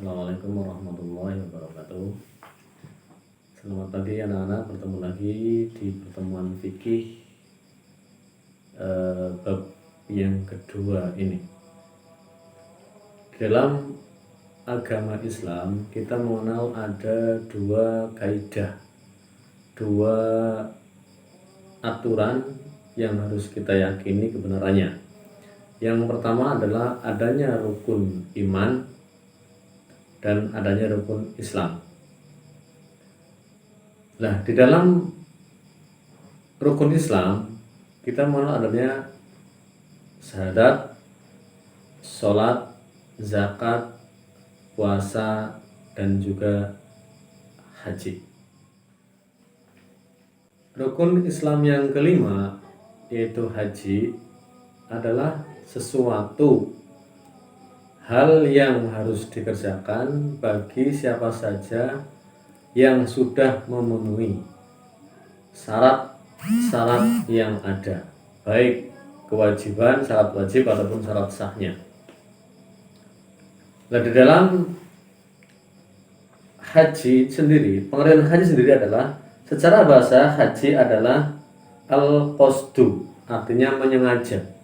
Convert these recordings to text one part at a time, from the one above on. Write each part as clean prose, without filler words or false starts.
Assalamualaikum warahmatullahi wabarakatuh. Selamat pagi anak-anak, bertemu lagi di pertemuan fikih bab yang kedua ini. Dalam agama Islam kita mengenal ada dua kaidah, dua aturan yang harus kita yakini kebenarannya. Yang pertama adalah adanya rukun iman dan adanya rukun Islam. Nah, di dalam rukun Islam kita mengenal adanya syahadat, sholat, zakat, puasa, dan juga haji. Rukun Islam yang kelima yaitu haji adalah sesuatu hal yang harus dikerjakan bagi siapa saja yang sudah memenuhi syarat-syarat yang ada, baik kewajiban, syarat wajib ataupun syarat sahnya. Nah, di dalam haji sendiri, pengertian haji sendiri adalah secara bahasa haji adalah al-qasdu, artinya menyengaja.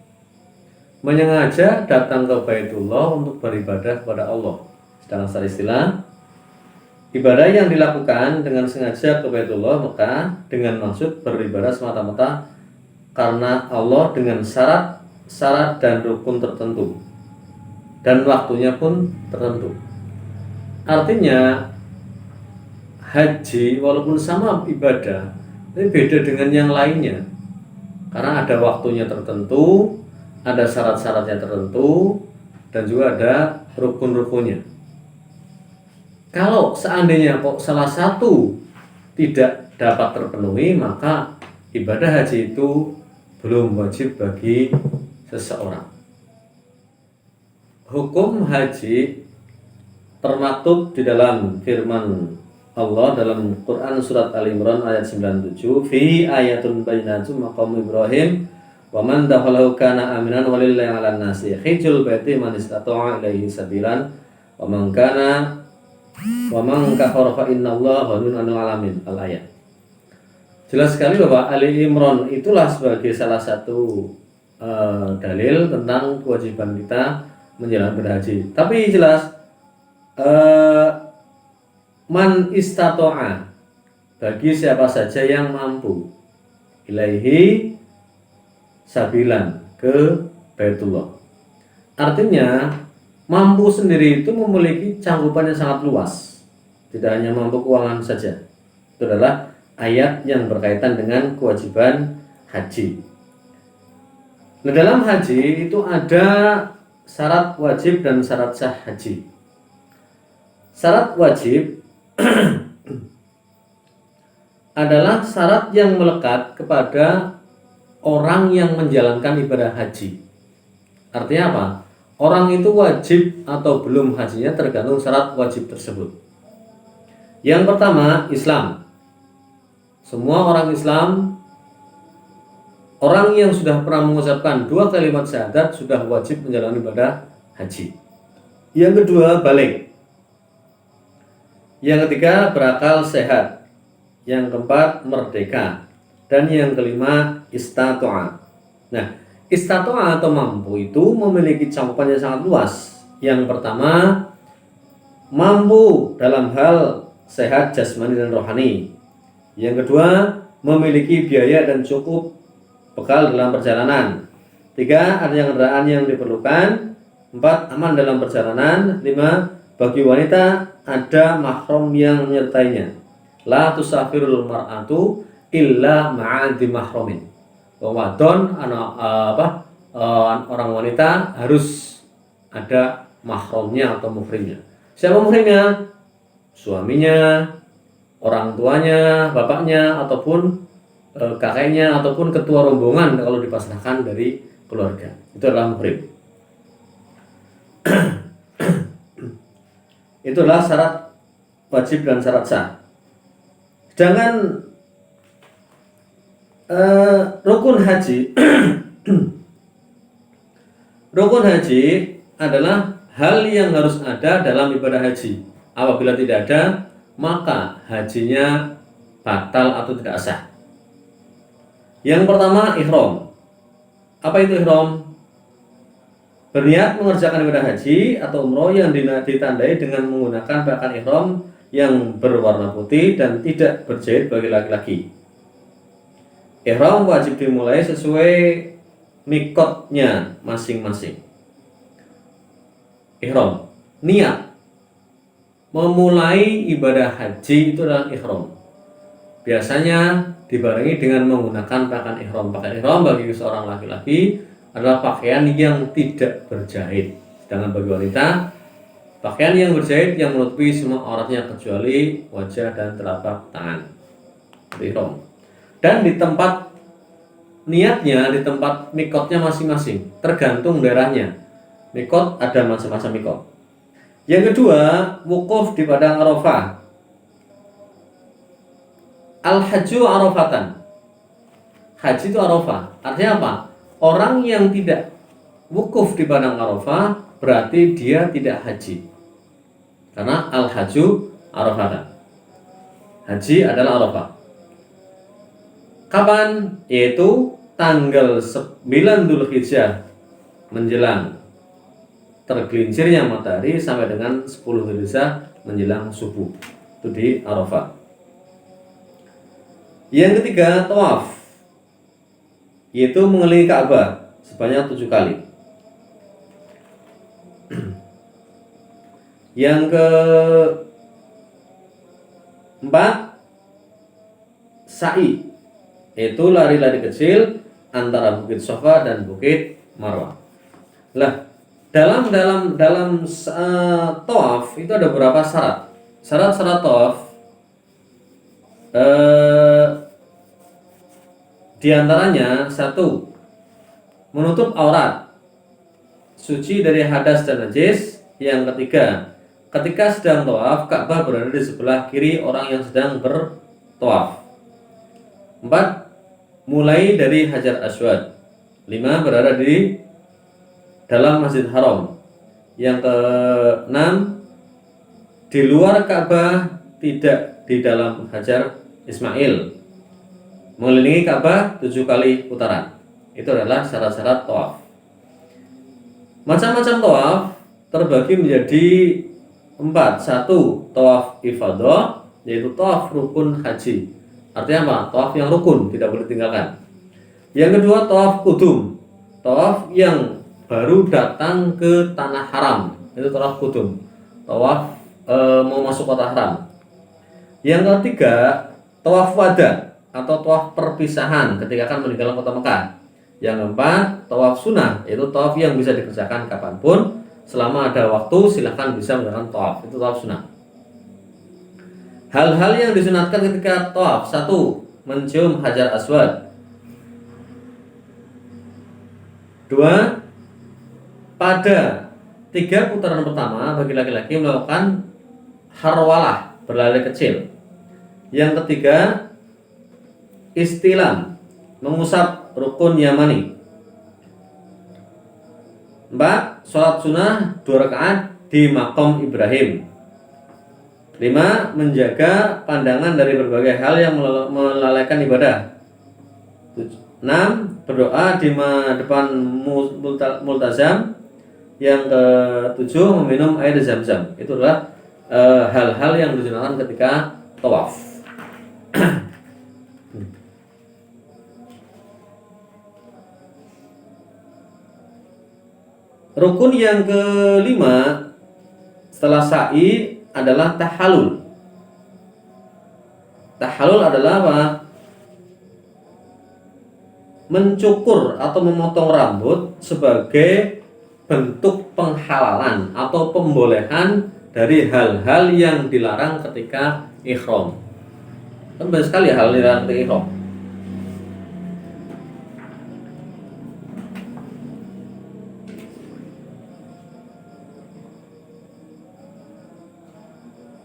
Menyengaja datang ke Baitullah untuk beribadah kepada Allah. Sedangkan secara istilah, ibadah yang dilakukan dengan sengaja ke Baitullah Mekah dengan maksud beribadah semata-mata karena Allah dengan syarat dan rukun tertentu, dan waktunya pun tertentu. Artinya haji walaupun sama ibadah, tapi beda dengan yang lainnya karena ada waktunya tertentu, ada syarat-syaratnya tertentu, dan juga ada rukun-rukunnya. Kalau seandainya kok salah satu tidak dapat terpenuhi, maka ibadah haji itu belum wajib bagi seseorang. Hukum haji termaktub di dalam firman Allah dalam Quran surat Al-Imran ayat 97, fi ayatun bayyinatun maqam Ibrahim wa man dakhalahu kana aminan walillahi 'alan nasi hijjul baiti man istata'a ilaihi sabilan wa man kafara fa innallaha ghaniyun 'anil 'alamin. Al-ayat. Jelas sekali bahwa Ali Imran itulah sebagai salah satu dalil tentang kewajiban kita menjalankan berhaji. Tapi jelas man istata'a, bagi siapa saja yang mampu, ilaihi sabilan, ke Baitullah. Artinya mampu sendiri itu memiliki cangkupan yang sangat luas, tidak hanya mampu keuangan saja. Itu adalah ayat yang berkaitan dengan kewajiban haji. Nah, dalam haji itu ada syarat wajib dan syarat sah haji. Syarat wajib adalah syarat yang melekat kepada orang yang menjalankan ibadah haji. Artinya apa? Orang itu wajib atau belum hajinya tergantung syarat wajib tersebut. Yang pertama, Islam. Semua orang Islam, orang yang sudah pernah mengucapkan 2 kalimat syahadat sudah wajib menjalani ibadah haji. Yang kedua, balik. Yang ketiga, berakal sehat. Yang keempat, merdeka. Dan yang kelima, istata'a. Nah, istata'a atau mampu itu memiliki cakupan yang sangat luas. Yang pertama, mampu dalam hal sehat jasmani dan rohani. Yang kedua, memiliki biaya dan cukup bekal dalam perjalanan. 3, adanya kendaraan yang diperlukan. 4, aman dalam perjalanan. 5, bagi wanita ada mahram yang menyertainya. La tusafirul mar'atu illa ma'adhi mahramin. Wadon orang wanita harus ada mahramnya atau muhrimnya. Siapa muhrimnya? Suaminya, orang tuanya, bapaknya, ataupun kakeknya, ataupun ketua rombongan kalau dipasrahkan dari keluarga. Itu adalah muhrim. Itulah syarat wajib dan syarat sah. Sedangkan rukun haji rukun haji adalah hal yang harus ada dalam ibadah haji. Apabila tidak ada, maka hajinya batal atau tidak sah. Yang pertama, ihram. Apa itu ihram? Berniat mengerjakan ibadah haji atau umroh yang ditandai dengan menggunakan pakaian ihram yang berwarna putih dan tidak berjahit bagi laki-laki. Ihram wajib dimulai sesuai mikotnya masing-masing. Ihram, niat memulai ibadah haji itu adalah ihram. Biasanya dibarengi dengan menggunakan pakaian ihram. Pakaian ihram bagi seorang laki-laki adalah pakaian yang tidak berjahit. Sedangkan bagi wanita, pakaian yang berjahit yang menutupi semua auratnya kecuali wajah dan telapak tangan. Ihram. Dan di tempat niatnya, di tempat mikotnya masing-masing, tergantung daerahnya. Mikot ada macam-macam mikot. Yang kedua, wukuf di padang Arafah. Al-hajju arafatan. Haji itu Arafah. Artinya apa? Orang yang tidak wukuf di padang Arafah berarti dia tidak haji. Karena al-hajju arafatan. Haji adalah Arafah. Kapan? Yaitu tanggal 9 Dzulhijjah menjelang tergelincirnya matahari sampai dengan 10 Dzulhijjah menjelang subuh. Itu di Arafah. Yang ketiga, tawaf, yaitu mengelilingi Ka'bah sebanyak 7 kali. Yang keempat, sa'i, yaitu lari-lari kecil antara Bukit Safa dan Bukit Marwah. Lah, dalam tawaf itu ada beberapa syarat. Syarat-syarat tawaf di antaranya, 1. Menutup aurat, suci dari hadas dan najis. Yang ketiga, ketika sedang tawaf, Ka'bah berada di sebelah kiri orang yang sedang bertawaf. 4. Mulai dari Hajar Aswad. 5. Berada di dalam Masjid Haram. Yang ke-6, di luar Ka'bah, tidak di dalam Hajar Ismail. Mengelilingi Ka'bah 7 kali putaran. Itu adalah syarat-syarat tawaf. Macam-macam tawaf terbagi menjadi 4. 1. Tawaf ifadah, yaitu tawaf rukun haji. Artinya apa? Tawaf yang rukun, tidak boleh tinggalkan. Yang kedua, tawaf kudum, tawaf yang baru datang ke tanah haram. Itu tawaf kudum, tawaf mau masuk kota haram. Yang ketiga, tawaf wada atau tawaf perpisahan ketika akan meninggalkan kota Mekah. Yang keempat, tawaf sunnah, yaitu tawaf yang bisa dikerjakan kapanpun selama ada waktu, silahkan bisa melakukan tawaf. Itu tawaf sunnah. Hal-hal yang disunatkan ketika tawaf: 1. Mencium Hajar Aswad. 2. Pada 3 putaran pertama bagi laki-laki melakukan harwalah, berlari kecil. Yang ketiga, istilam, mengusap rukun yamani. 4. Sholat sunnah 2 rakaat di Maqam Ibrahim. 5. Menjaga pandangan dari berbagai hal yang melalaikan ibadah. 6. Berdoa di depan multazam. Yang ke-7, meminum air zam-zam. Itu adalah hal-hal yang disunahkan ketika tawaf. Rukun yang kelima setelah sa'i adalah tahallul. Tahallul adalah apa? Mencukur atau memotong rambut sebagai bentuk penghalalan atau pembolehan dari hal-hal yang dilarang ketika ihram. Kan banyak sekali hal yang dilarang ketika ihram.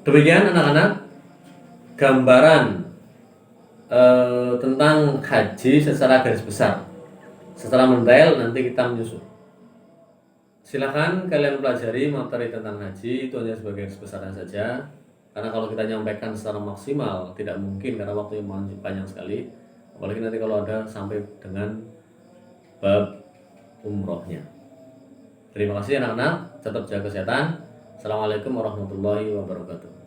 Demikian anak-anak gambaran tentang haji secara garis besar. Secara mendetail nanti kita menyusun. Silahkan kalian pelajari materi tentang haji, itu hanya sebagai besarnya saja. Karena kalau kita nyampaikan secara maksimal tidak mungkin karena waktunya panjang sekali. Apalagi nanti kalau ada sampai dengan bab umrohnya. Terima kasih anak-anak, tetap jaga kesehatan. Assalamualaikum warahmatullahi wabarakatuh.